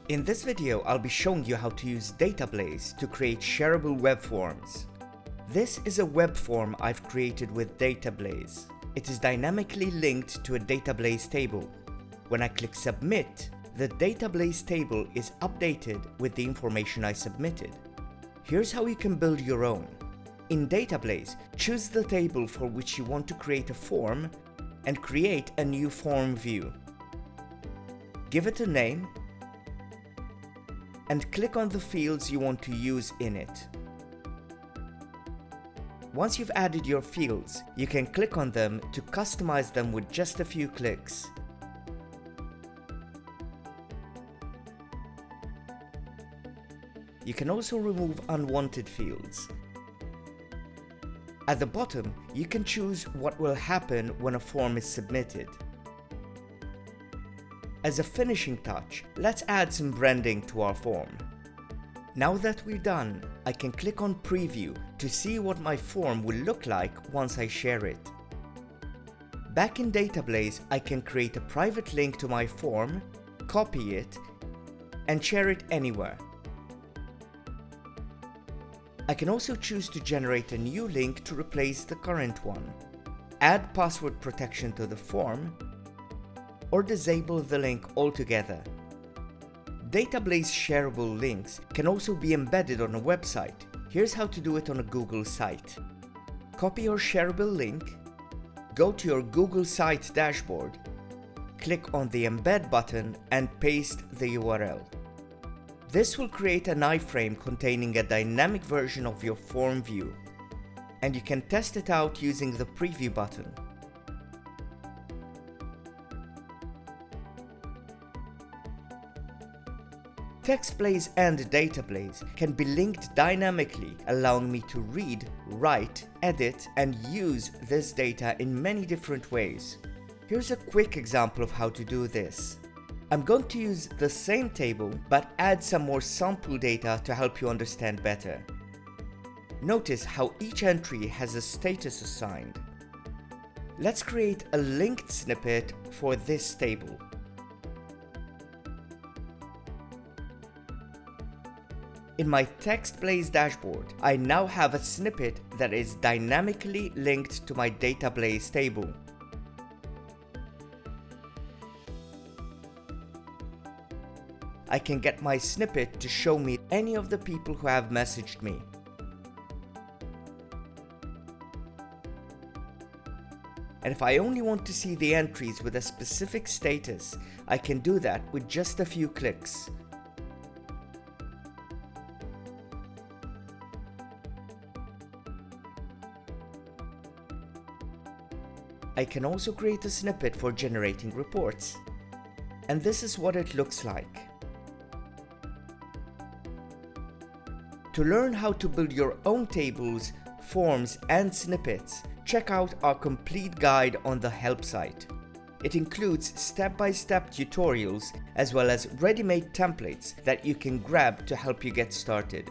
In this video, I'll be showing you how to use Datablaze to create shareable web forms. This is a web form I've created with Datablaze. It is dynamically linked to a Datablaze table. When I click Submit, the Datablaze table is updated with the information I submitted. Here's how you can build your own. In Datablaze, choose the table for which you want to create a form and create a new form view. Give it a name and click on the fields you want to use in it. Once you've added your fields, you can click on them to customize them with just a few clicks. You can also remove unwanted fields. At the bottom, you can choose what will happen when a form is submitted. As a finishing touch, let's add some branding to our form. Now that we're done, I can click on Preview to see what my form will look like once I share it. Back in Datablaze, I can create a private link to my form, copy it, and share it anywhere. I can also choose to generate a new link to replace the current one, add password protection to the form, or disable the link altogether. Datablaze shareable links can also be embedded on a website. Here's how to do it on a Google site. Copy your shareable link, go to your Google site dashboard, click on the Embed button and paste the URL. This will create an iframe containing a dynamic version of your form view, and you can test it out using the Preview button. TextBlaze and Datablaze can be linked dynamically, allowing me to read, write, edit, and use this data in many different ways. Here's a quick example of how to do this. I'm going to use the same table, but add some more sample data to help you understand better. Notice how each entry has a status assigned. Let's create a linked snippet for this table. In my TextBlaze dashboard, I now have a snippet that is dynamically linked to my Datablaze table. I can get my snippet to show me any of the people who have messaged me. And if I only want to see the entries with a specific status, I can do that with just a few clicks. I can also create a snippet for generating reports. And this is what it looks like. To learn how to build your own tables, forms, and snippets, check out our complete guide on the help site. It includes step-by-step tutorials as well as ready-made templates that you can grab to help you get started.